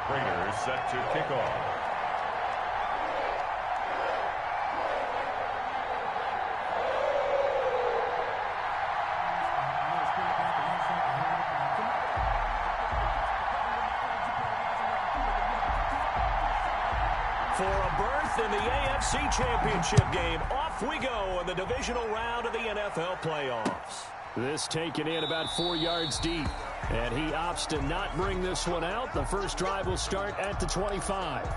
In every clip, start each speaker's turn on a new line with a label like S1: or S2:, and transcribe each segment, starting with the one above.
S1: Raiders set to kick off.
S2: For a berth in the AFC Championship game, off we go in the divisional round of the NFL playoffs.
S3: This taken in about 4 yards deep, and he opts to not bring this one out. The first drive will start at the 25.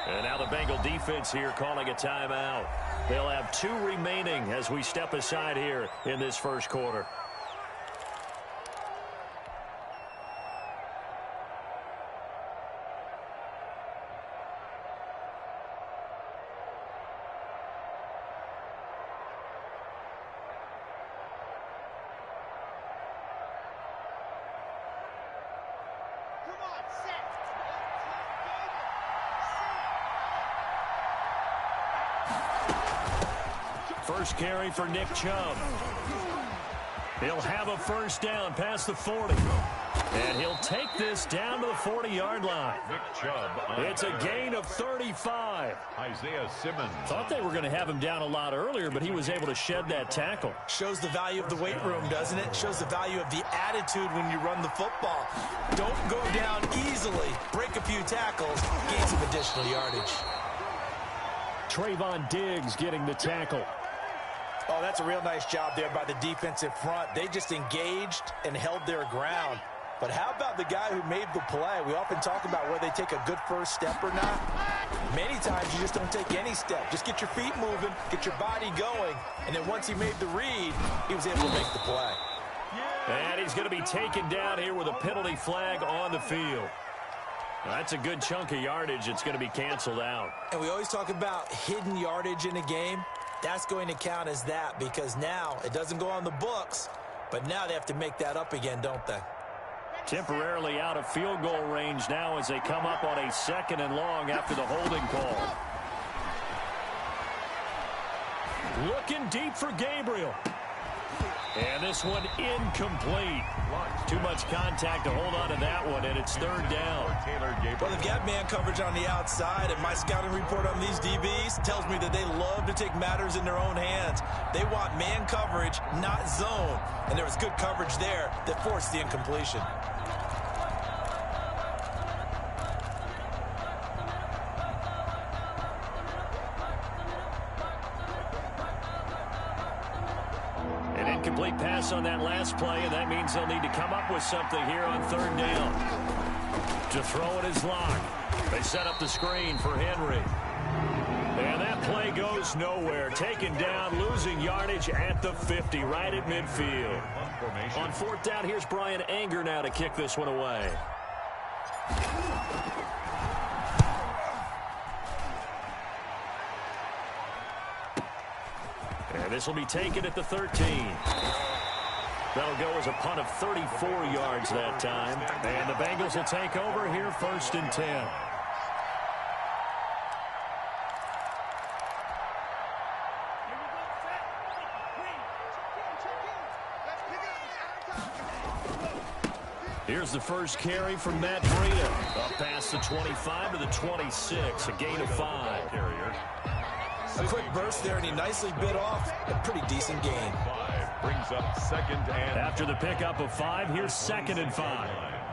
S2: And now the Bengal defense here calling a timeout. They'll have 2 remaining as we step aside here in this first quarter. First carry for Nick Chubb. He'll have a first down past the 40. And he'll take this down to the 40-yard line.
S1: Nick Chubb.
S2: It's a gain of 35.
S1: Isaiah Simmons.
S2: Thought they were going to have him down a lot earlier, but he was able to shed that tackle.
S4: Shows the value of the weight room, doesn't it? Shows the value of the attitude when you run the football. Don't go down easily. Break a few tackles. Gain some additional yardage.
S3: Trayvon Diggs getting the tackle.
S4: Oh, that's a real nice job there by the defensive front. They just engaged and held their ground. But how about the guy who made the play? We often talk about whether they take a good first step or not. Many times you just don't take any step. Just get your feet moving, get your body going, and then once he made the read, he was able to make the play.
S2: And he's going to be taken down here with a penalty flag on the field. That's a good chunk of yardage. It's going to be canceled out.
S4: And we always talk about hidden yardage in a game. That's going to count as that because now it doesn't go on the books, but now they have to make that up again, don't they?
S2: Temporarily out of field goal range now as they come up on a 2nd and long after the holding call. Looking deep for Gabriel. And this one incomplete. Too much contact to hold on to that one, and it's 3rd down.
S4: Well, they've got man coverage on the outside, and my scouting report on these DBs tells me that they love to take matters in their own hands. They want man coverage, not zone. And there was good coverage there that forced the incompletion.
S2: Incomplete pass on that last play, and that means they'll need to come up with something here on 3rd down. To throw it is Locke. They set up the screen for Henry. And that play goes nowhere. Taken down, losing yardage at the 50, right at midfield. On 4th down, here's Brian Anger now to kick this one away. And this will be taken at the 13. That'll go as a punt of 34 yards that time. And the Bengals will take over here 1st and 10. Here's the first carry from Matt Breida. Up past the 25 to the 26, a gain of 5.
S4: A quick burst there, and he nicely bit off a pretty decent gain.
S1: 5 brings up 2nd and...
S3: After the pickup of 5, here's 2nd and 5.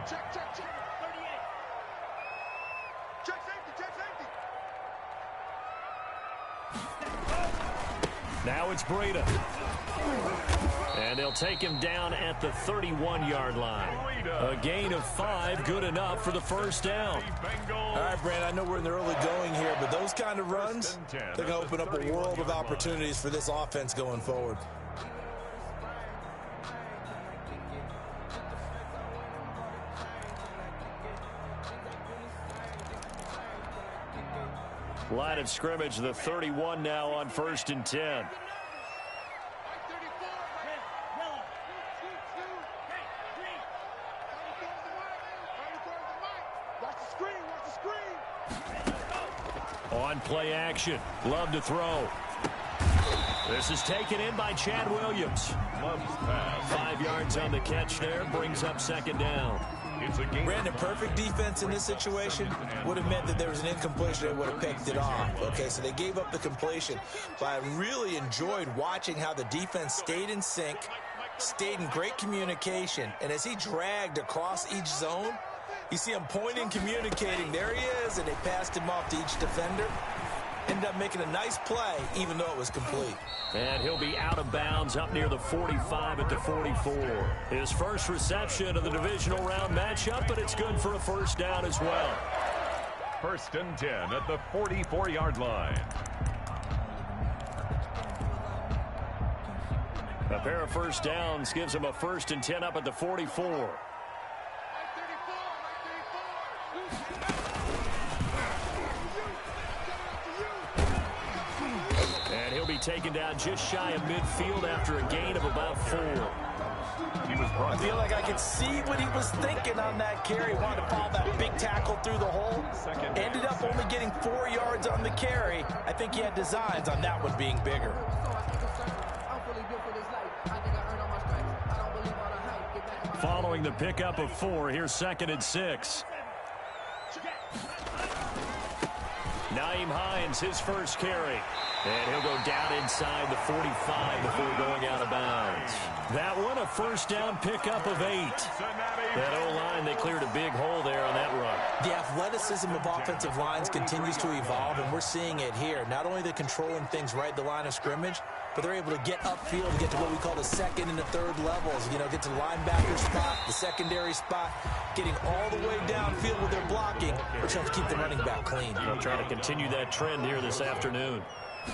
S5: Check. 38. Check safety.
S3: Now it's Breida. And they'll take him down at the 31-yard line. A gain of 5, good enough for the first down.
S4: All right, Brand, I know we're in the early going here, but those kind of runs, they're going to open up a world of opportunities for this offense going forward.
S3: Line of scrimmage, the 31 now on 1st and 10. On play action, Love to throw. This is taken in by Chad Williams.
S1: Love's pass.
S3: 5 yards on the catch there, brings up 2nd down.
S1: It's a game.
S4: Brandon, perfect defense in this situation would have meant that there was an incompletion. They would have picked it off. Okay, so they gave up the completion. But I really enjoyed watching how the defense stayed in sync, stayed in great communication. And as he dragged across each zone, you see him pointing, communicating. There he is, and they passed him off to each defender. Ended up making a nice play, even though it was complete.
S3: And he'll be out of bounds up near the 45 at the 44. His first reception of the divisional round matchup, but it's good for a first down as well.
S1: 1st and 10 at the 44-yard line.
S3: A pair of first downs gives him a 1st and 10 up at the 44. And he'll be taken down just shy of midfield after a gain of about 4.
S4: I feel like I could see what he was thinking on that carry. Wanted to follow that big tackle through the hole. Ended up only getting 4 yards on the carry. I think he had designs on that one being bigger.
S3: Following the pickup of 4, here's 2nd and 6. Naeem Hines, his first carry. And he'll go down inside the 45 before going out of bounds. That one, a first down pickup of 8. That O-line, they cleared a big hole there on that run.
S4: The athleticism of offensive lines continues to evolve, and we're seeing it here. Not only are they controlling things right at the line of scrimmage, but they're able to get upfield and get to what we call the 2nd and the 3rd levels. You know, get to the linebacker spot, the secondary spot, getting all the way downfield with their blocking, which helps keep the running back clean.
S3: They'll try to continue that trend here this afternoon.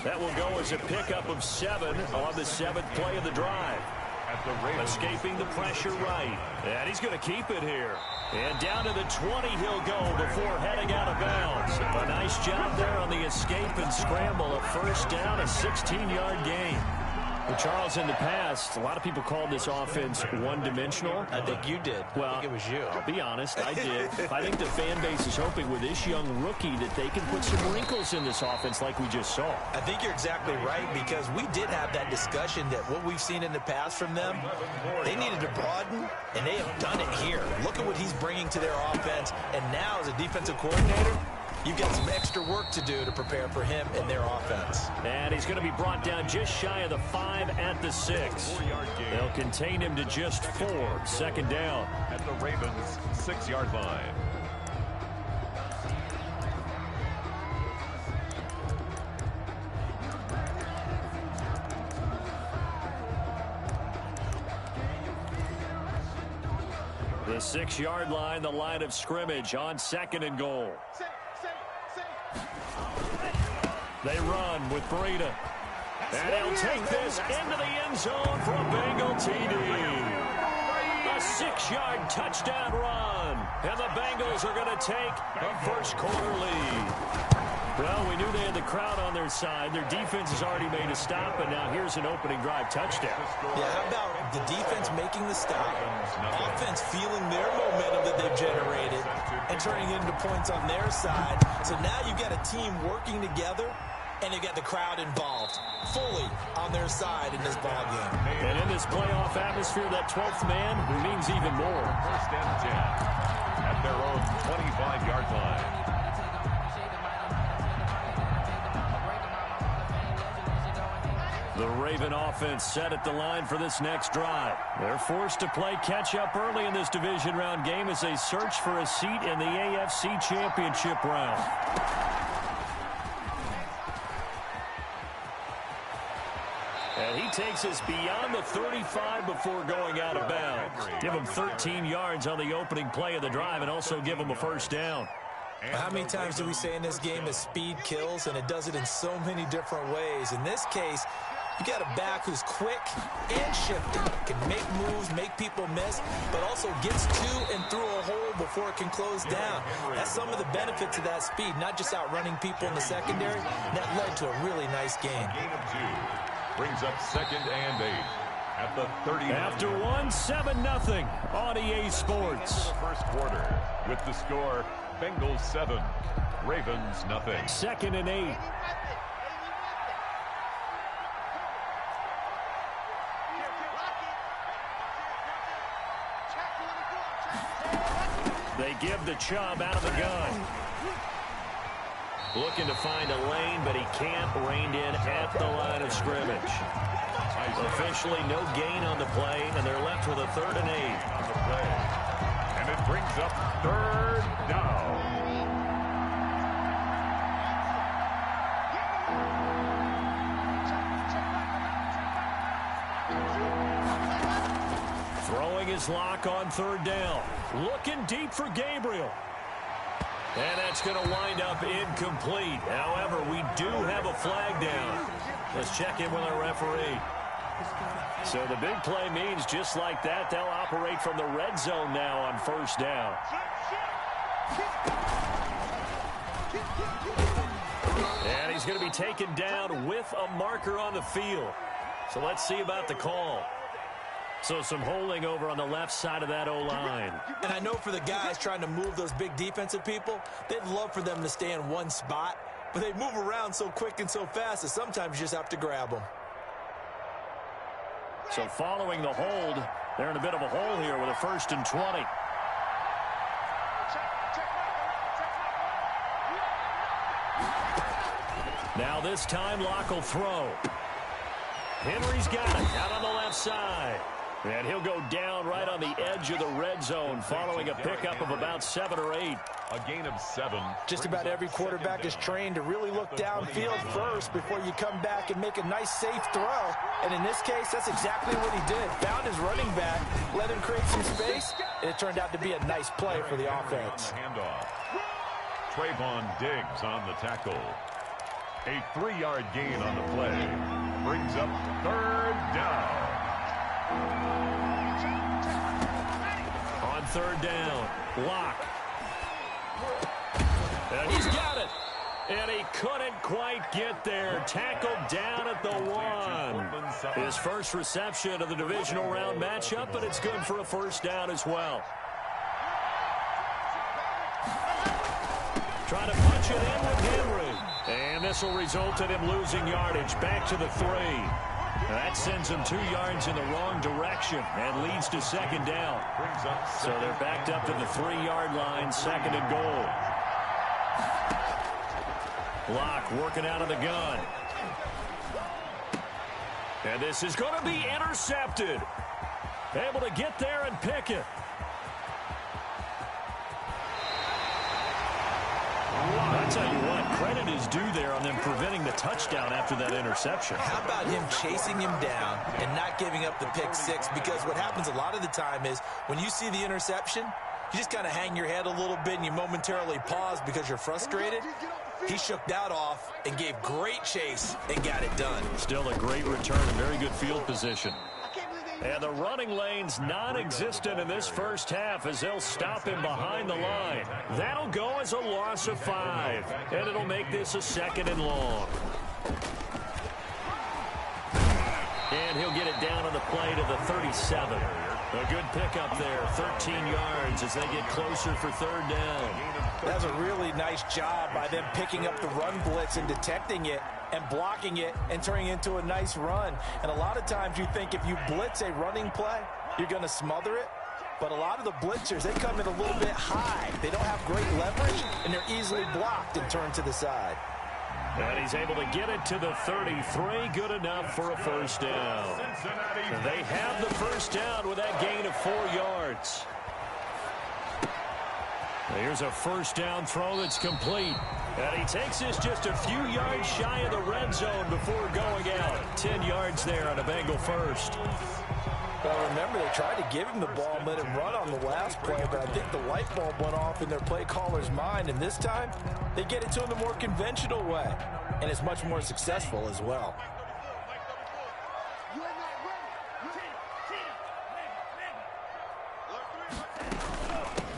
S3: That will go as a pickup of 7 on the 7th play of the drive. Escaping the pressure right. And he's going to keep it here. And down to the 20 he'll go before heading out of bounds. A nice job there on the escape and scramble. A first down, a 16-yard gain. Well, Charles, in the past, a lot of people called this offense one-dimensional.
S4: I think you did.
S3: Well,
S4: I think it was you.
S3: I'll be honest, I did. I think the fan base is hoping with this young rookie that they can put some wrinkles in this offense like we just saw.
S4: I think you're exactly right, because we did have that discussion that what we've seen in the past from them, they needed to broaden, and they have done it here. Look at what he's bringing to their offense, and now as a defensive coordinator, you've got some extra work to do to prepare for him and their offense.
S3: And he's going to be brought down just shy of the 5 at the 6. They'll contain him to just 4. 2nd down.
S1: At the Ravens' 6-yard line.
S3: The 6-yard line, the line of scrimmage on 2nd and goal. They run with Breida. And he'll take this into the end zone for a Bengal TD. A 6-yard touchdown run. And the Bengals are going to take a first-quarter lead. Well, we knew they had the crowd on their side. Their defense has already made a stop, and now here's an opening drive touchdown.
S4: Yeah, how about the defense making the stop, offense feeling their momentum that they've generated, and turning it into points on their side. So now you've got a team working together, and you've got the crowd involved fully on their side in this ballgame.
S3: And in this playoff atmosphere, that 12th man means even more.
S1: 1st and 10 at their own 25-yard line.
S2: The Raven offense set at the line for this next drive. They're forced to play catch-up early in this division round game as they search for a seat in the AFC Championship round. And he takes us beyond the 35 before going out of bounds. Give him 13 yards on the opening play of the drive and also give him a first down.
S4: How many times do we say in this game that speed kills, and it does it in so many different ways? In this case, you got a back who's quick and shifty, can make moves, make people miss, but also gets to and through a hole before it can close down. That's some of the benefits of that speed, not just outrunning people in the secondary. That led to a really nice game.
S1: Gain of 2 brings up 2nd and 8 at the 30.
S2: After 7-0 on EA Sports.
S1: First quarter with the score Bengals 7, Ravens nothing.
S2: 2nd and 8. They give the Chubb out of the gun. Looking to find a lane, but he can't. Reined in at the line of scrimmage. Officially no gain on the play, and they're left with a 3rd and 8.
S1: On the play. And it brings up 3rd down.
S2: Throwing his lock on 3rd down. Looking deep for Gabriel. And that's going to wind up incomplete. However, we do have a flag down. Let's check in with our referee. So the big play means just like that, they'll operate from the red zone now on 1st down. And he's going to be taken down with a marker on the field. So let's see about the call. So some holding over on the left side of that O-line.
S4: And I know for the guys trying to move those big defensive people, they'd love for them to stay in one spot, but they move around so quick and so fast that sometimes you just have to grab them.
S2: So following the hold, they're in a bit of a hole here with a 1st and 20. Now this time, Locke will throw. Henry's got it out on the left side. And he'll go down right on the edge of the red zone following a pickup of about 7 or 8.
S1: A gain of 7.
S4: Just about every quarterback is trained to really look downfield first before you come back and make a nice, safe throw. And in this case, that's exactly what he did. Found his running back, let him create some space, and it turned out to be a nice play for the offense.
S1: Handoff. Trayvon Diggs on the tackle. A 3-yard gain on the play. Brings up 3rd down.
S2: On 3rd down, Locke. And he's got it. And he couldn't quite get there. Tackled down at the 1. His first reception of the divisional round matchup, but it's good for a 1st down as well. Trying to punch it in with Henry. And this will result in him losing yardage back to the 3. That sends them 2 yards in the wrong direction and leads to 2nd down. So they're backed up to the 3-yard line, 2nd and goal. Locke working out of the gun. And this is going to be intercepted. Able to get there and pick it. I'll tell you what, credit is due there on them preventing the touchdown after that interception.
S4: How about him chasing him down and not giving up the pick 6? Because what happens a lot of the time is when you see the interception, you just kind of hang your head a little bit and you momentarily pause because you're frustrated. He shook that off and gave great chase and got it done.
S2: Still a great return and very good field position. And the running lane's non-existent in this first half as they'll stop him behind the line. That'll go as a loss of 5. And it'll make this a 2nd and long. And he'll get it down on the play to the 37. A good pickup there, 13 yards as they get closer for 3rd down.
S4: That's a really nice job by them picking up the run blitz and detecting it and blocking it and turning it into a nice run. And a lot of times you think if you blitz a running play, you're going to smother it. But a lot of the blitzers, they come in a little bit high. They don't have great leverage, and they're easily blocked and turned to the side.
S2: And he's able to get it to the 33. Good enough for a first down. They have the first down with that gain of 4 yards. Here's a first down throw that's complete. And he takes this just a few yards shy of the red zone before going out. 10 yards there on a Bengal first.
S4: Well, remember, they tried to give him the ball and let him run on the last play, but I think the light bulb went off in their play caller's mind, and this time they get it to him the more conventional way, and it's much more successful as well.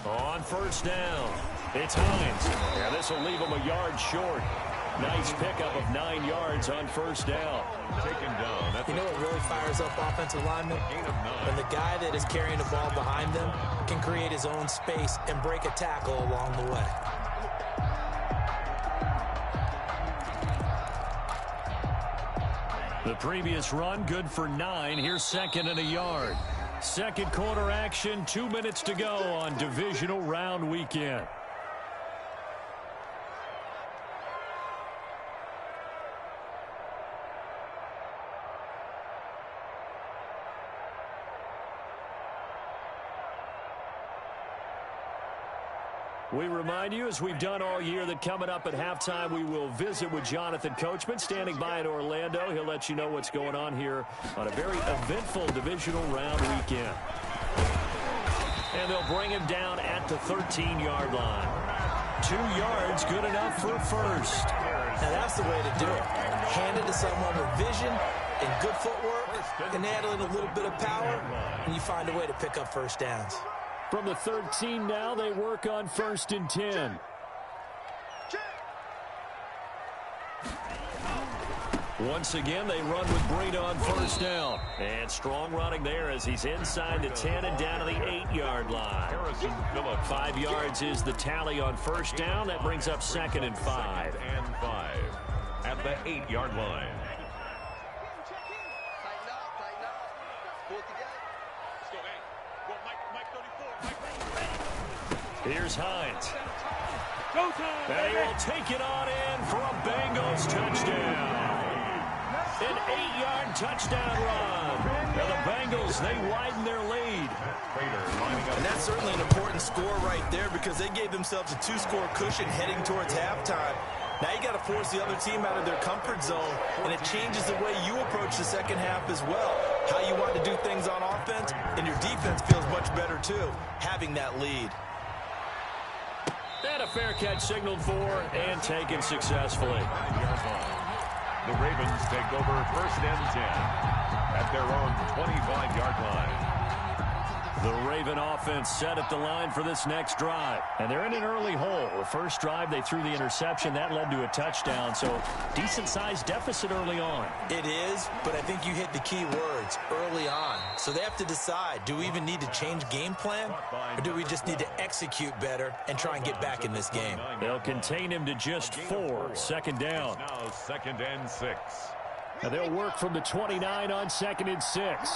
S2: On first down, it's Hines. Yeah, this will leave him a yard short. Nice pickup of 9 yards on first down.
S1: Taken down.
S4: You know what really fires up offensive linemen? When the guy that is carrying the ball behind them can create his own space and break a tackle along the way.
S2: The previous run, good for 9. Here's second and a yard. Second quarter action, 2 minutes to go on divisional round weekend. We remind you, as we've done all year, that coming up at halftime, we will visit with Jonathan Coachman, standing by in Orlando. He'll let you know what's going on here on a very eventful divisional round weekend. And they'll bring him down at the 13-yard line. 2 yards, good enough for a first.
S4: Now that's the way to do it. Hand it to someone with vision and good footwork, and add in a little bit of power, and you find a way to pick up first downs.
S2: From the 13 now, they work on 1st and 10. Once again, they run with Breida on first down. And strong running there as he's inside the 10 and down to the 8-yard line. 5 yards is the tally on first down. That brings up 2nd and 5.
S1: And 5 at the 8-yard line.
S2: Here's Hines. And he will take it on in for a Bengals touchdown. An 8-yard touchdown run. Now the Bengals, they widen their lead.
S4: And that's certainly an important score right there because they gave themselves a 2-score cushion heading towards halftime. Now you got to force the other team out of their comfort zone, and it changes the way you approach the second half as well. How you want to do things on offense, and your defense feels much better too, having that lead.
S2: And a fair catch signaled for and taken successfully.
S1: The Ravens take over 1st and 10 at their own 25-yard line.
S2: The Raven offense set at the line for this next drive. And they're in an early hole. The first drive, they threw the interception. That led to a touchdown, so decent-sized deficit early on.
S4: It is, but I think you hit the key words, early on. So they have to decide, do we even need to change game plan, or do we just need to execute better and try and get back in this game?
S2: They'll contain him to just 4, 2nd down.
S1: Now 2nd and 6.
S2: And they'll work from the 29 on 2nd and 6.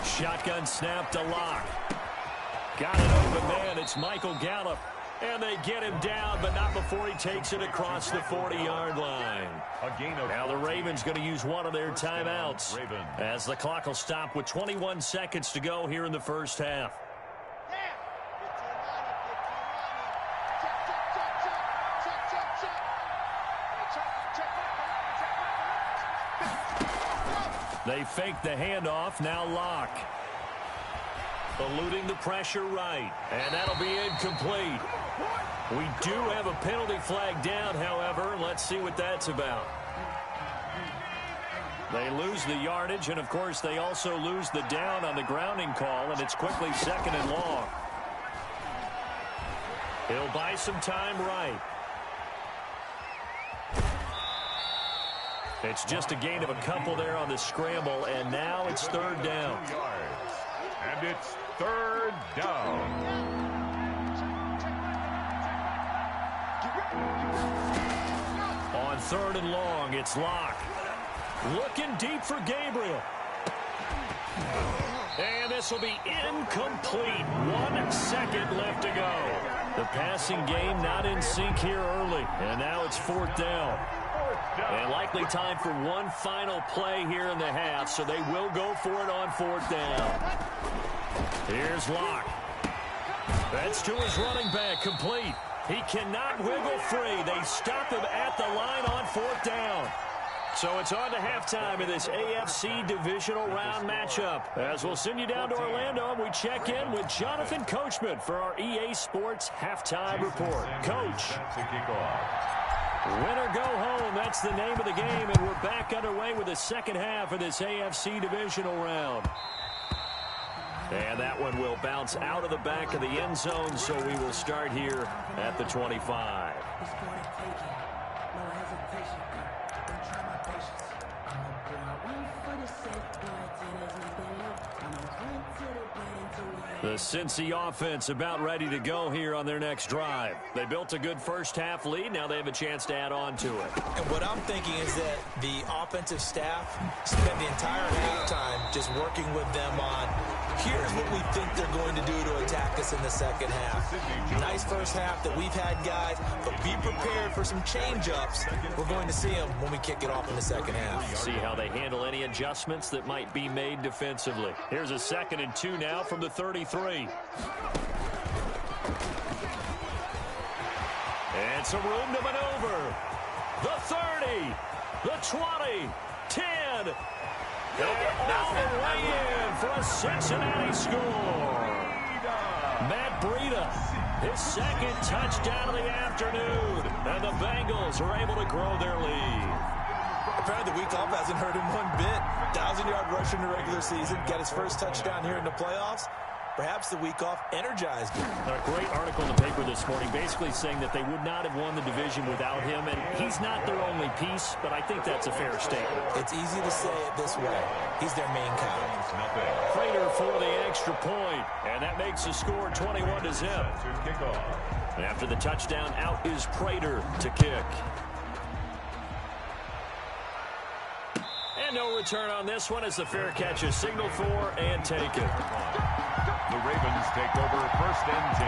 S2: Shotgun snap to Locke. Got it open man. It's Michael Gallup. And they get him down, but not before he takes it across the 40-yard line. Now the Ravens going to use one of their timeouts as the clock will stop with 21 seconds to go here in the first half. They fake the handoff. Now Locke. Eluding the pressure right. And that'll be incomplete. We do have a penalty flag down, however. Let's see what that's about. They lose the yardage, and, of course, they also lose the down on the grounding call, and it's quickly 2nd and long. He'll buy some time right. It's just a gain of a couple there on the scramble, and now it's 3rd down.
S1: And it's 3rd down.
S2: On 3rd and long, it's Locke. Looking deep for Gabriel. And this will be incomplete. 1 second left to go. The passing game not in sync here early. And now it's 4th down. And likely time for one final play here in the half, so they will go for it on 4th down. Here's Locke. That's to his running back, complete. He cannot wiggle free. They stop him at the line on 4th down. So it's on to halftime in this AFC divisional round matchup. As we'll send you down to Orlando, and we check in with Jonathan Coachman for our EA Sports Halftime Report. Coach. Win or go home, that's the name of the game, and we're back underway with the second half of this AFC divisional round. And that one will bounce out of the back of the end zone, so we will start here at the 25. The Cincy offense about ready to go here on their next drive. They built a good first-half lead. Now they have a chance to add on to it.
S4: And what I'm thinking is that the offensive staff spend the entire halftime just working with them on, here's what we think they're going to do to attack us in the second half. Nice first half that we've had, guys, but be prepared for some change-ups. We're going to see them when we kick it off in the second half.
S2: See how they handle any adjustments that might be made defensively. Here's a 2nd and 2 now from the 33. And some room to maneuver. The 30, the 20, 10. And all the way in for a Cincinnati score. Matt Breida, his 2nd touchdown of the afternoon. And the Bengals are able to grow their lead.
S4: Apparently the week off hasn't hurt him one bit. 1,000-yard rush in the regular season. Got his first touchdown here in the playoffs. Perhaps the week off energized him.
S2: A great article in the paper this morning basically saying that they would not have won the division without him, and he's not their only piece, but I think that's a fair statement.
S4: It's easy to say it this way. He's their main guy.
S2: Prater for the extra point, and that makes the score 21-0. And after the touchdown, out is Prater to kick. And no return on this one as the fair catch is signaled for and taken.
S1: The Ravens take over 1st and 10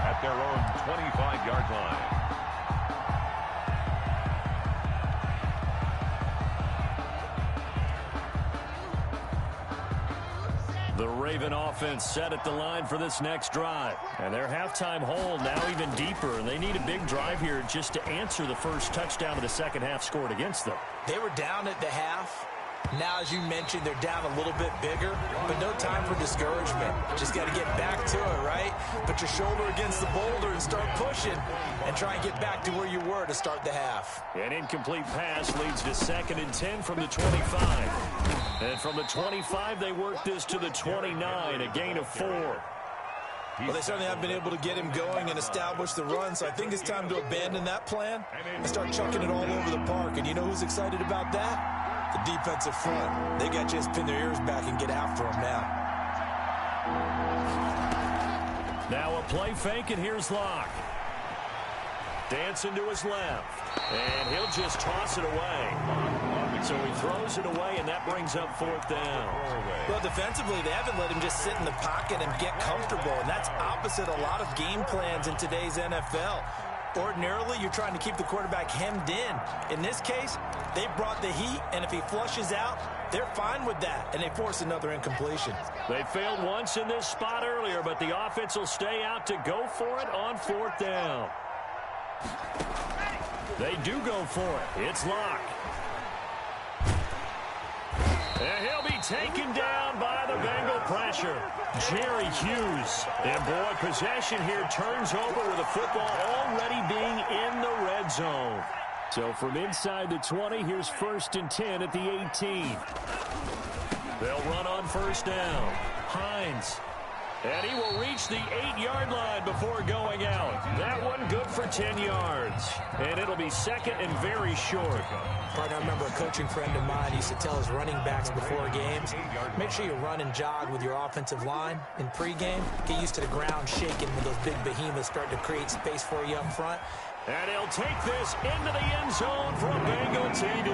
S1: at their own 25-yard line.
S2: The Raven offense set at the line for this next drive. And their halftime hole now even deeper. And they need a big drive here just to answer the first touchdown of the second half scored against them.
S4: They were down at the half. Now, as you mentioned, they're down a little bit bigger, but no time for discouragement. Just got to get back to it, right? Put your shoulder against the boulder and start pushing and try and get back to where you were to start the half.
S2: An incomplete pass leads to 2nd and 10 from the 25. And from the 25, they work this to the 29, a gain of 4.
S4: Well, they certainly haven't been able to get him going and establish the run, so I think it's time to abandon that plan and start chucking it all over the park. And you know who's excited about that? The defensive front. They got to just pin their ears back and get after him now.
S2: Now a play fake, and here's Locke. Dancing to his left. And he'll just toss it away. So he throws it away, and that brings up 4th down.
S4: Well, defensively, they haven't let him just sit in the pocket and get comfortable, and that's opposite a lot of game plans in today's NFL. Ordinarily, you're trying to keep the quarterback hemmed in. In this case, they brought the heat, and if he flushes out, they're fine with that, and they force another incompletion.
S2: They failed once in this spot earlier, but the offense will stay out to go for it on 4th down. They do go for it. It's Locke. And he'll be taken down by the Bengal pressure. Jerry Hughes. And boy, possession here turns over with the football already being in the red zone. So from inside the 20, here's 1st and 10 at the 18. They'll run on 1st down. Hines. And he will reach the 8-yard line before going out. That one good for 10 yards. And it'll be 2nd and very short.
S4: Partner, I remember a coaching friend of mine used to tell his running backs before games, make sure you run and jog with your offensive line in pregame. Get used to the ground shaking when those big behemoths start to create space for you up front.
S2: And he'll take this into the end zone for a Bengal TD.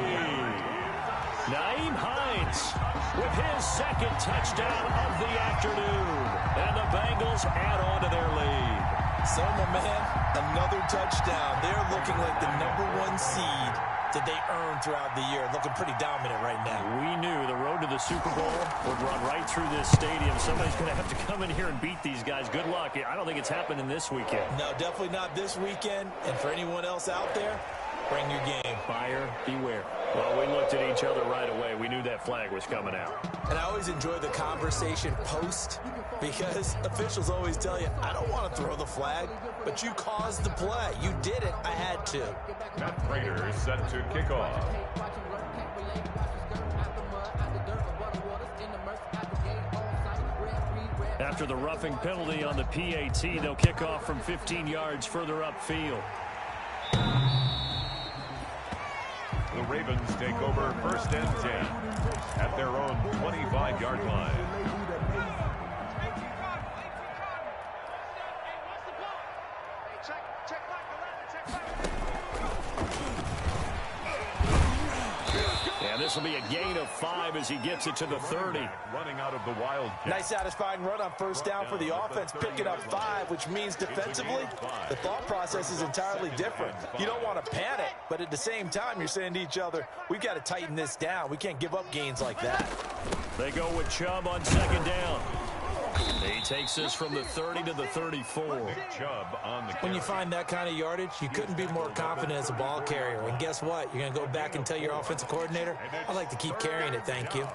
S2: Nyheim Hines with his 2nd touchdown of the afternoon. And the Bengals add on to their lead.
S4: So, my man, another touchdown. They're looking like the #1 seed that they earned throughout the year. Looking pretty dominant right now.
S2: We knew the road to the Super Bowl would run right through this stadium. Somebody's going to have to come in here and beat these guys. Good luck. I don't think it's happening this weekend.
S4: No, definitely not this weekend. And for anyone else out there, bring your game.
S2: Buyer beware. Well, we looked at each other right away. We knew that flag was coming out.
S4: And I always enjoy the conversation post because officials always tell you, I don't want to throw the flag, but you caused the play. You did it. I had to.
S1: Matt Prater is set to kick off.
S2: After the roughing penalty on the PAT, they'll kick off from 15 yards further upfield.
S1: The Ravens take over 1st and 10 at their own 25-yard line.
S2: And this will be a gain of 5 as he gets it to the 30.
S1: Running out of the Wildcat.
S4: Nice satisfying run on 1st down for the offense, picking up 5, which means defensively, the thought process is entirely different. You don't want to panic, but at the same time, you're saying to each other, we've got to tighten this down. We can't give up gains like that.
S2: They go with Chubb on 2nd down. He takes this from the 30 to the 34.
S1: Chubb on the
S4: When you find that kind of yardage, you couldn't be more confident as a ball carrier. And guess what? You're going to go back and tell your offensive coordinator, I'd like to keep carrying it, thank you.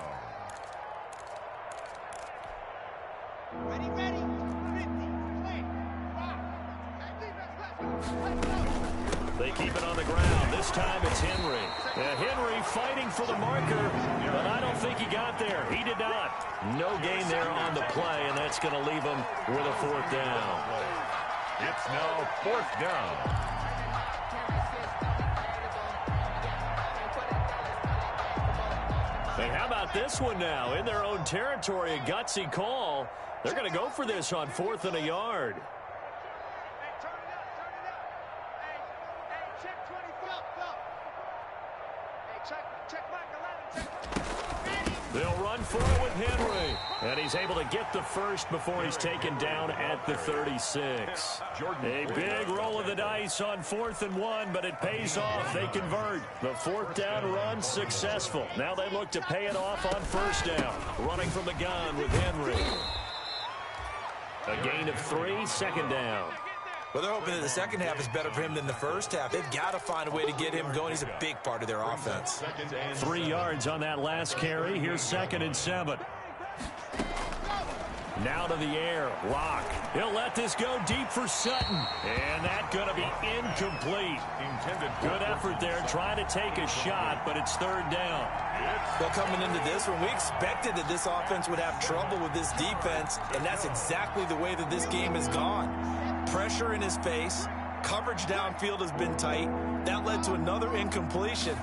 S5: Ready, ready. 50,
S2: They keep it on the ground. This time it's Henry. Henry fighting for the marker, but I don't think he got there. He did not. No gain there on the play, and that's going to leave him with a 4th down.
S1: It's now 4th down.
S2: And how about this one now? In their own territory, a gutsy call. They're going to go for this on 4th and a yard. They'll run for it with Henry. And he's able to get the first before he's taken down at the 36. A big roll of the dice on 4th and 1, but it pays off. They convert. The 4th down run successful. Now they look to pay it off on 1st down. Running from the gun with Henry. A gain of 3, 2nd down.
S4: Well, they're hoping that the second half is better for him than the first half. They've got to find a way to get him going. He's a big part of their offense.
S2: 3 yards on that last carry. Here's 2nd and 7. Now to the air. Lock. He'll let this go deep for Sutton. And that's going to be incomplete. Good effort there trying to take a shot, but it's 3rd down.
S4: Well, coming into this one, we expected that this offense would have trouble with this defense, and that's exactly the way that this game has gone. Pressure in his face. Coverage downfield has been tight. That led to another incompletion.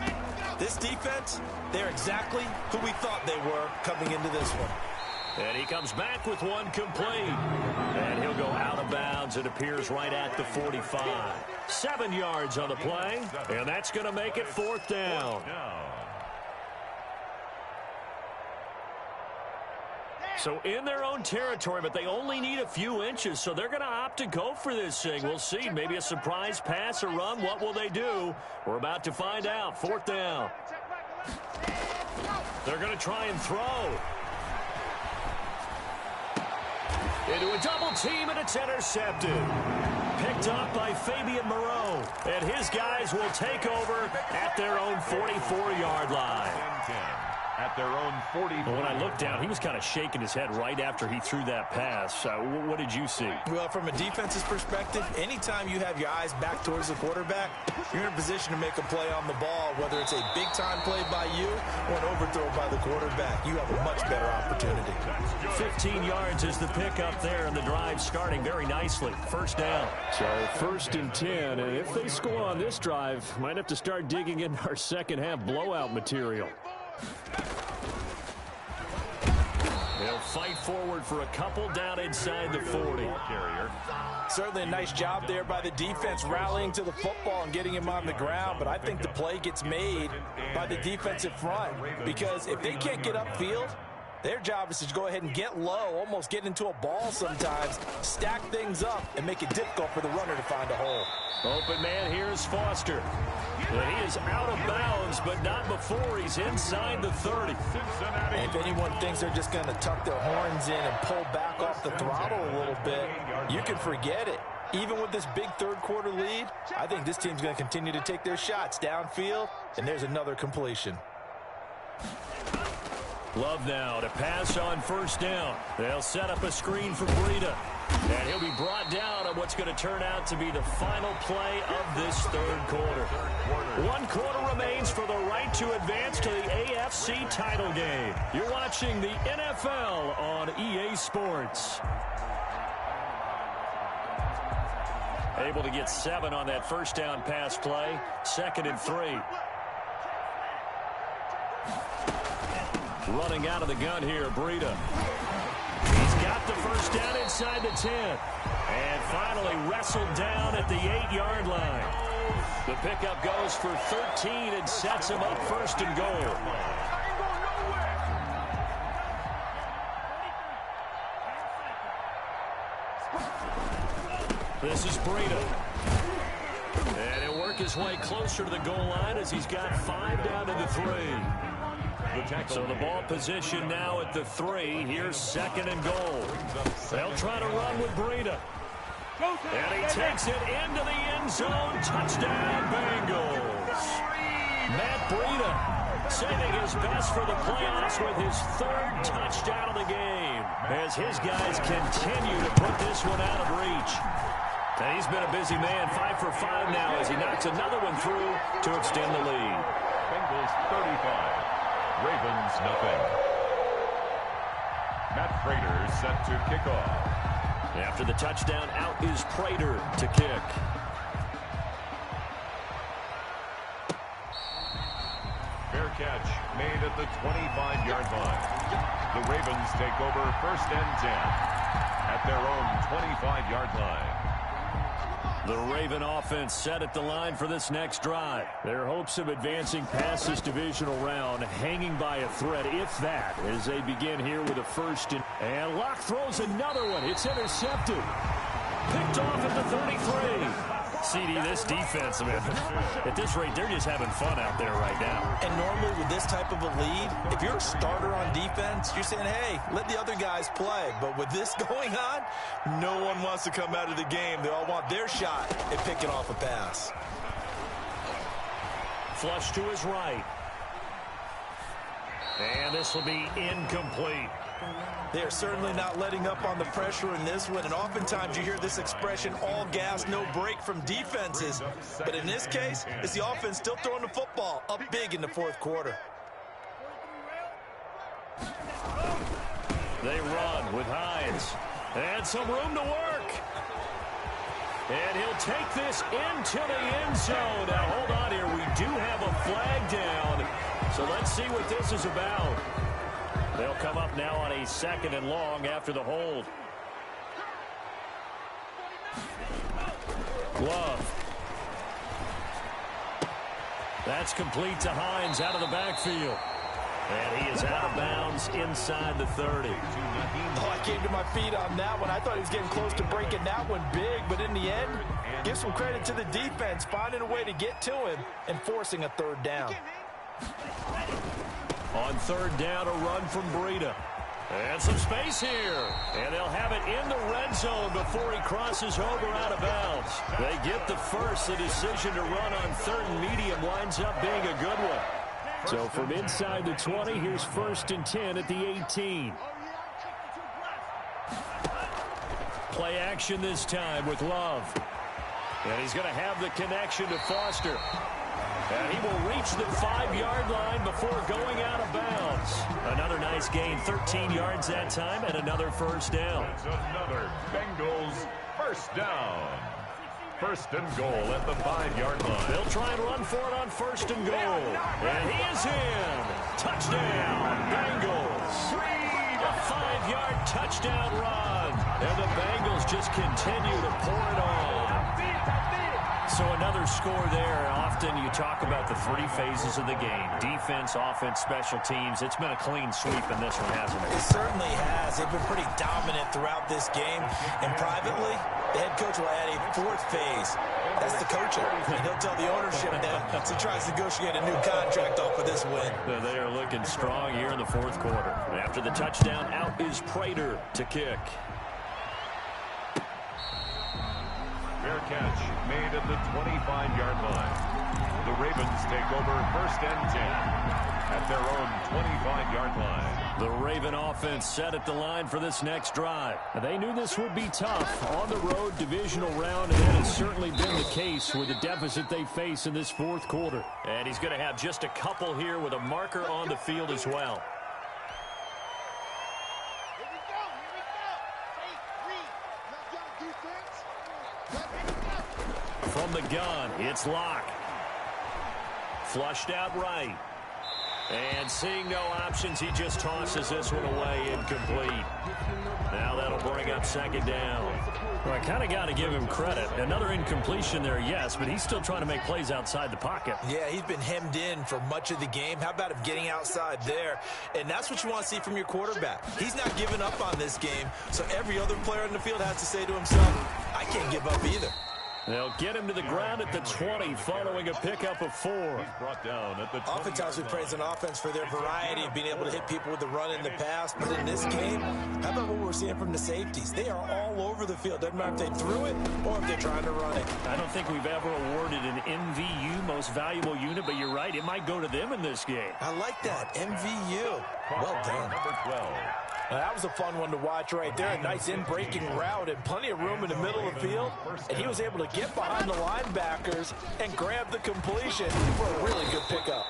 S4: This defense, they're exactly who we thought they were coming into this one.
S2: And he comes back with one complete. And he'll go out of bounds. It appears right at the 45. 7 yards on the play. And that's going to make it 4th down. So in their own territory, but they only need a few inches, so they're going to opt to go for this thing. We'll see. Maybe a surprise pass or run. What will they do? We're about to find out. 4th down. They're going to try and throw. Into a double team, and it's intercepted. Picked up by Fabian Moreau. And his guys will take over at their own 44-yard line.
S1: At their own 40.
S2: When I looked down, he was kind of shaking his head right after he threw that pass. What did you see?
S4: Well, from a defense's perspective, anytime you have your eyes back towards the quarterback, you're in a position to make a play on the ball, whether it's a big-time play by you or an overthrow by the quarterback. You have a much better opportunity.
S2: 15 yards is the pickup there, and the drive starting very nicely. 1st down. So 1st and 10, and if they score on this drive, might have to start digging in our second-half blowout material. They'll fight forward for a couple down inside the 40.
S4: Certainly a nice job there by the defense rallying to the football and getting him on the ground, but I think the play gets made by the defensive front because if they can't get upfield, Their job is to go ahead and get low, almost get into a ball sometimes, stack things up, and make it difficult for the runner to find a hole.
S2: Open man here is Foster. And he is out of bounds, but not before he's inside the 30.
S4: And if anyone thinks they're just going to tuck their horns in and pull back off the throttle a little bit, you can forget it. Even with this big third-quarter lead, I think this team's going to continue to take their shots downfield, and there's another completion.
S2: Love now to pass on first down. They'll set up a screen for Breida. And he'll be brought down on what's going to turn out to be the final play of this third quarter. 1 quarter remains for the right to advance to the AFC title game. You're watching the NFL on EA Sports. Able to get 7 on that first down pass play. 2nd and 3. Running out of the gun here, Breida. He's got the first down inside the 10. And finally wrestled down at the 8-yard line. The pickup goes for 13 and sets him up 1st and goal. This is Breida. And he'll work his way closer to the goal line as he's got 5 down to the 3. So the ball position now at the 3. Here's 2nd and goal. They'll try to run with Breida. And he takes it into the end zone. Touchdown, Bengals. Matt Breida saving his best for the playoffs with his 3rd touchdown of the game as his guys continue to put this one out of reach. And he's been a busy man, 5 for 5 now as he knocks another one through to extend the lead.
S1: Bengals 35. Ravens nothing. Matt Prater set to kick off.
S2: After the touchdown, out is Prater to kick.
S1: Fair catch made at the 25-yard line. The Ravens take over 1st and 10 at their own 25-yard line.
S2: The Raven offense set at the line for this next drive. Their hopes of advancing past this divisional round hanging by a thread, if that, as they begin here with a 1st and Locke throws another one. It's intercepted. Picked off at the 33. CD, this defense, I mean, at this rate, they're just having fun out there right now.
S4: And normally with this type of a lead, if you're a starter on defense, you're saying, hey, let the other guys play. But with this going on, no one wants to come out of the game. They all want their shot at picking off a pass.
S2: Flush to his right. And this will be incomplete.
S4: They're certainly not letting up on the pressure in this one, and oftentimes you hear this expression, all gas, no break from defenses. But in this case, it's the offense still throwing the football up big in the 4th quarter.
S2: They run with Hines. And some room to work. And he'll take this into the end zone. Now, hold on here. We do have a flag down. So let's see what this is about. They'll come up now on a 2nd and long after the hold. Love. That's complete to Hines out of the backfield. And he is out of bounds inside the 30.
S4: Oh, I came to my feet on that one. I thought he was getting close to breaking that one big, but in the end, give some credit to the defense, finding a way to get to him and forcing a 3rd down.
S2: On 3rd down, a run from Breida. And some space here. And they'll have it in the red zone before he crosses over out of bounds. They get the first. The decision to run on 3rd and medium winds up being a good one. So from inside the 20, here's 1st and 10 at the 18. Play action this time with Love. And he's going to have the connection to Foster. And he will reach the 5-yard line before going out of bounds. Another nice gain, 13 yards that time, and another 1st down.
S1: It's another Bengals 1st down. 1st and goal at the 5-yard line.
S2: They'll try and run for it on 1st and goal. And he is in. Touchdown, Bengals. A 5-yard touchdown run. And the Bengals just continue to pour it on. So another score there. Often you talk about the three phases of the game. Defense, offense, special teams. It's been a clean sweep in this one, hasn't it?
S4: It certainly has. They've been pretty dominant throughout this game. And privately, the head coach will add a fourth phase. That's the coaching. And he'll tell the ownership that as he tries to negotiate a new contract off of this win.
S2: They are looking strong here in the fourth quarter. After the touchdown, out is Prater to kick.
S1: Fair catch made at the 25-yard line. The Ravens take over 1st and 10 at their own 25-yard line.
S2: The Raven offense set at the line for this next drive. They knew this would be tough on the road divisional round, and that has certainly been the case with the deficit they face in this fourth quarter. And he's going to have just a couple here with a marker on the field as well.
S5: Here we go. Hey, read. Not young defense.
S2: From the gun, it's Locke. Flushed out right. And seeing no options, he just tosses this one away, incomplete. Now that'll bring up 2nd down. Well, I kind of got to give him credit. Another incompletion there, yes, but he's still trying to make plays outside the pocket.
S4: Yeah, he's been hemmed in for much of the game. How about him getting outside there? And that's what you want to see from your quarterback. He's not giving up on this game, so every other player in the field has to say to himself, I can't give up either.
S2: They'll get him to the ground at the 20 following a pickup of 4.
S1: He's brought down at the 20.
S4: Oftentimes we praise an offense for their variety of being able to hit people with the run in the pass. But in this game, how about what we're seeing from the safeties? They are all over the field. Doesn't matter if they threw it or if they're trying to run it.
S2: I don't think we've ever awarded an MVU, most valuable unit, but you're right. It might go to them in this game.
S4: I like that. MVU. Well done.
S1: Number 12.
S4: Now, that was a fun one to watch right there. A nice in-breaking route and plenty of room in the middle of the field. And he was able to get behind the linebackers and grab the completion for a really good pickup.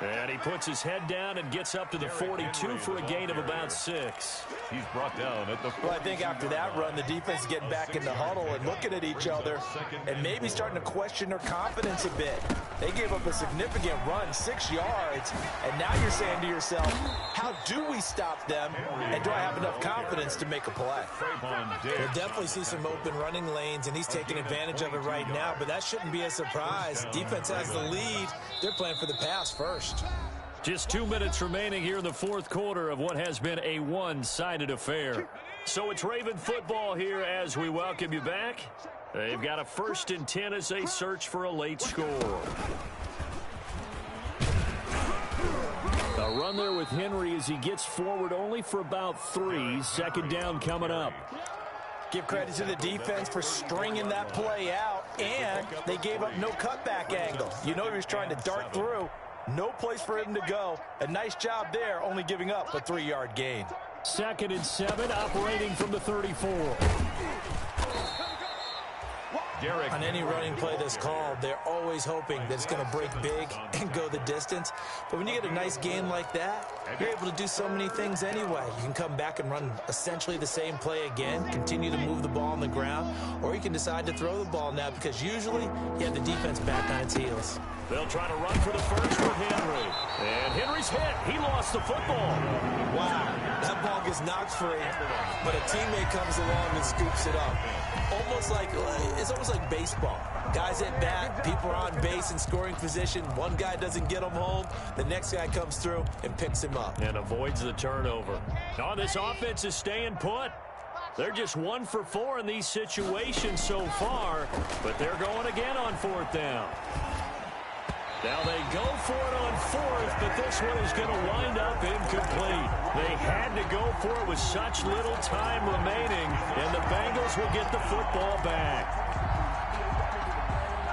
S2: And he puts his head down and gets up to the 42 for a gain of about 6.
S1: He's brought down at the 40.
S4: Well, I think after that run, the defense is getting back in the huddle and looking at each other and maybe starting to question their confidence a bit. They gave up a significant run, 6 yards, and now you're saying to yourself, how do we stop them, and do I have enough confidence to make a play? We'll definitely see some open running lanes, and he's taking advantage of it right now, but that shouldn't be a surprise. Defense has the lead. They're playing for the pass first.
S2: Just 2 minutes remaining here in the fourth quarter of what has been a one-sided affair. So it's Raven football here as we welcome you back. They've got a 1st and 10 as they search for a late score. A run there with Henry as he gets forward only for about 3. 2nd down coming up.
S4: Give credit to the defense for stringing that play out, and they gave up no cutback angle. You know he was trying to dart through. No place for him to go. A nice job there, only giving up a 3-yard gain.
S2: 2nd and 7, operating from the 34.
S4: On any running play that's called, they're always hoping that it's going to break big and go the distance. But when you get a nice gain like that, you're able to do so many things anyway. You can come back and run essentially the same play again, continue to move the ball on the ground, or you can decide to throw the ball now because usually you have the defense back on its heels.
S2: They'll try to run for the first with Henry. And Henry's hit. He lost the football.
S4: Wow, that ball gets knocked free, but a teammate comes along and scoops it up. It's almost like baseball. Guys at bat, people are on base in scoring position. One guy doesn't get him home. The next guy comes through and picks him up.
S2: And avoids the turnover. Oh, this offense is staying put. They're just 1 for 4 in these situations so far, but they're going again on 4th down. Now they go for it on 4th, but this one is going to wind up incomplete. They had to go for it with such little time remaining, and the Bengals will get the football back.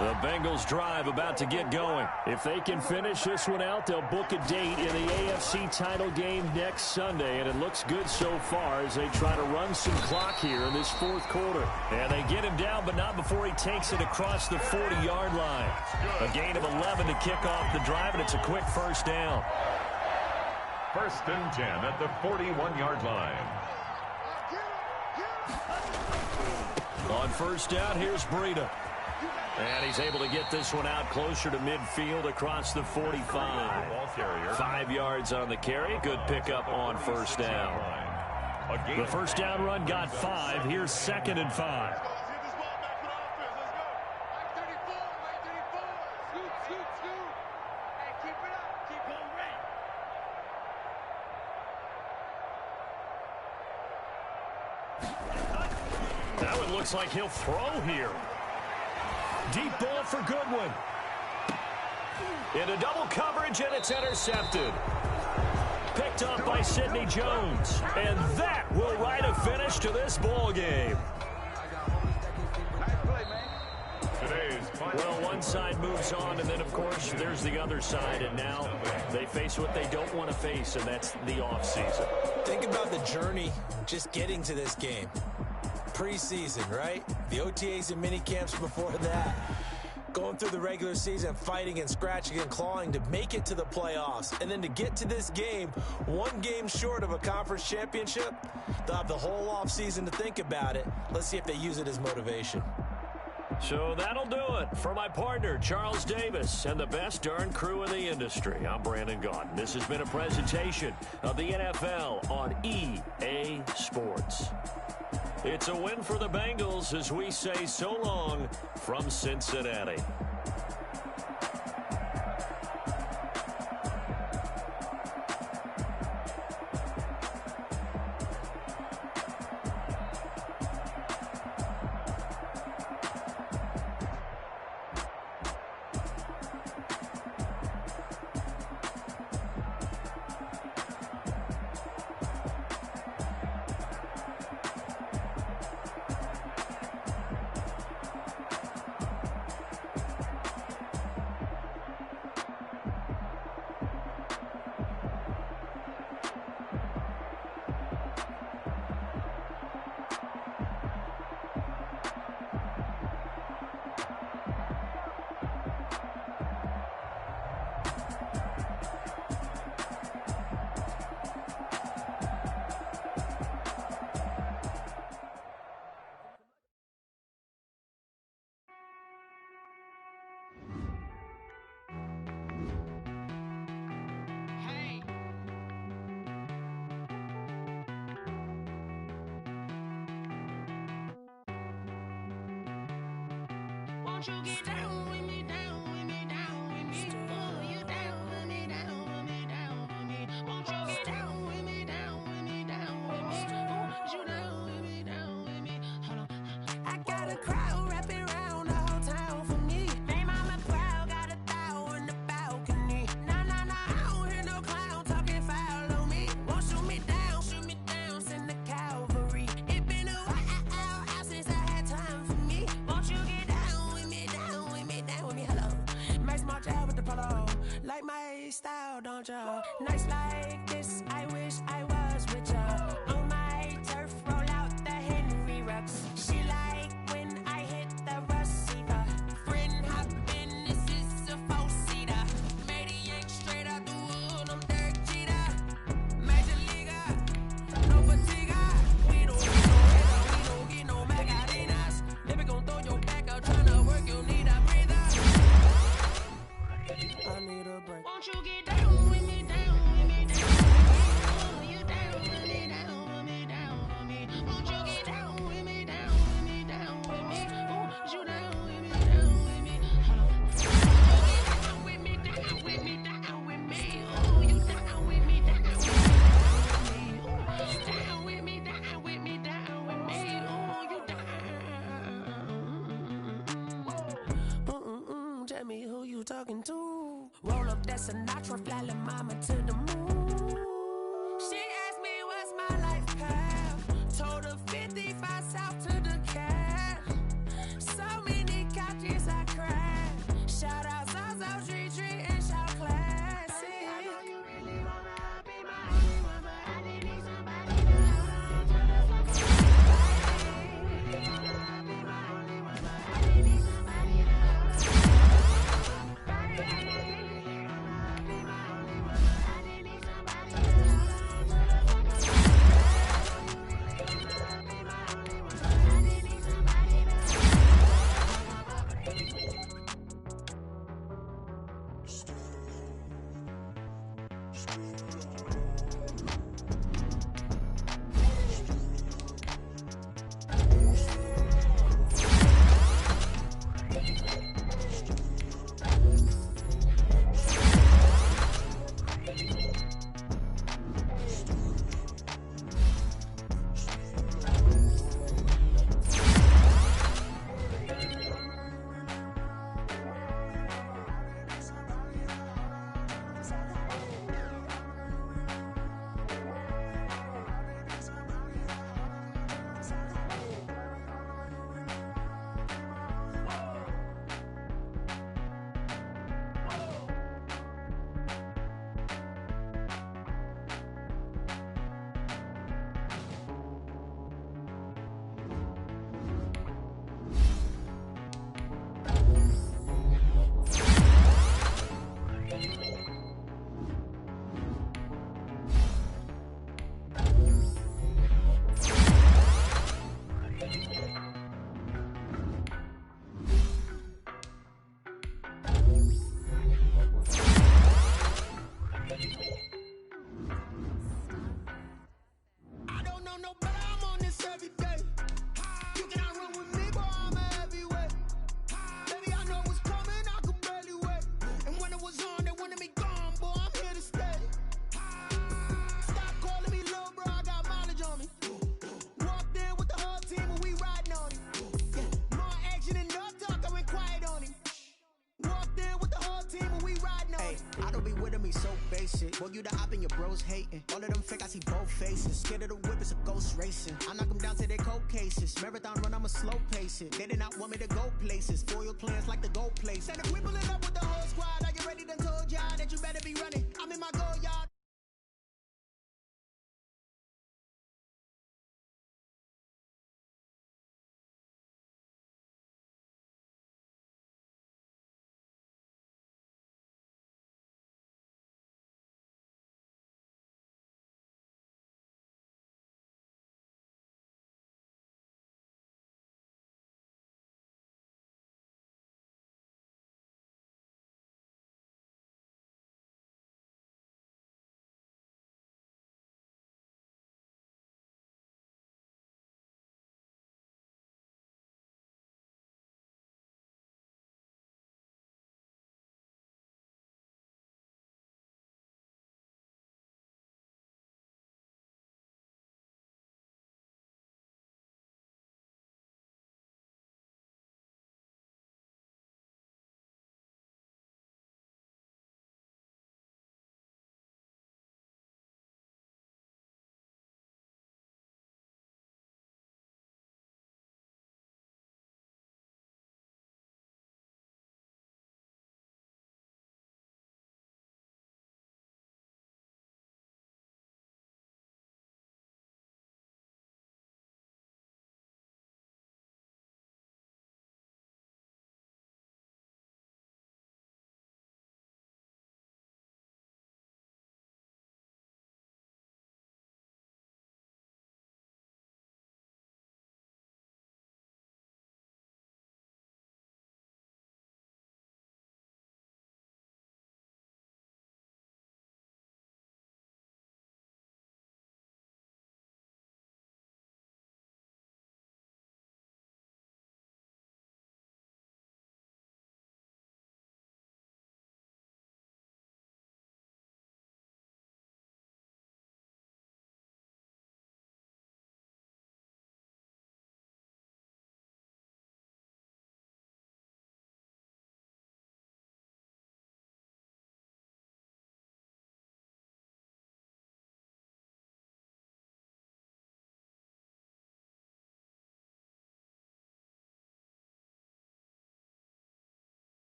S2: The Bengals drive about to get going. If they can finish this one out, they'll book a date in the AFC title game next Sunday, and it looks good so far as they try to run some clock here in this fourth quarter. And they get him down, but not before he takes it across the 40-yard line. A gain of 11 to kick off the drive, and it's a quick 1st down.
S1: 1st and 10 at the 41-yard line.
S2: On 1st down, here's Breida. And he's able to get this one out closer to midfield across the 45. 5 yards on the carry. Good pickup on 1st down. The 1st down run got 5. Here's 2nd and 5.
S5: Hey, keep it up. Keep it red.
S2: That one looks like he'll throw here. Deep ball for Goodwin. Into double coverage, and it's intercepted. Picked up by Sidney Jones. And that will write a finish to this ball game. Well, one side moves on, and then, of course, there's the other side. And now they face what they don't want to face, and that's the offseason.
S4: Think about the journey just getting to this game. Preseason, right? The OTAs and mini camps before that. Going through the regular season, fighting and scratching and clawing to make it to the playoffs. And then to get to this game, one game short of a conference championship, they'll have the whole offseason to think about it. Let's see if they use it as motivation.
S2: So that'll do it for my partner, Charles Davis, and the best darn crew in the industry. I'm Brandon Gaudin. This has been a presentation of the NFL on EA Sports. It's a win for the Bengals as we say so long from Cincinnati.
S6: Won't you get down with me, down with me, down with me? Oh, you down with me, down with me, down with me. Won't you get down with me, down with me, down with me? Oh, you down with me, down with me? Hold on. I got a crowd wrapping around the whole town for me. Name on my crowd, got a thou in the balcony. Nah, nah, nah, I don't hear no clown talking foul on me. Won't shoot me down, send the cavalry. It been a while since I had time for me. Won't you get down with me, down with me, down with me? Hello. Max March out with the polo. Like my style, don't ya? Nights like this, I wish I was with ya. On my turf, roll out the Henry Rux. She like when I hit the receiver. Friend hop in, this is a four-seater. Matey ain't straight out the wood, I'm Derek Jeter. Major leaguer, no fatigue. We don't get no Magdalenas. Never gon' throw your back out, tryna work, you need a breather. I need a break. Won't you get down with me, down with me, down with me? Oh, you down with me, down with me, down with me? Won't you get down with me, down with me, down with me? Oh, you down with me, down with me? Hold on. Down with me, down with me, down with me? Oh, you down with me, down with me, down with me? Down with me, down with me, down with me? Oh, you down. Tell me who you talking to. Roll up that Sinatra, fly la mama to the moon. She asked me what's my life path. Told her 55 south to the cat. So many couches I cried. Shout out Zazo, Tree Tree, and shout classic. I know you really wanna be my only one, but I did need somebody to hold to the fucking be my only one, but I did need somebody to hold to. Be my only one, but I did need somebody to
S7: Hey, I don't be with me so basic. Boy, you the op and your bros hating. All of them fake, I see both faces. Scared of the whip, it's a ghost racing. I knock them down to their cold cases. Marathon run, I'ma slow pace it. They did not want me to go places. Foil plans like the gold place. And if we pull it up with the whole squad, are you ready? Done told y'all that you better be running.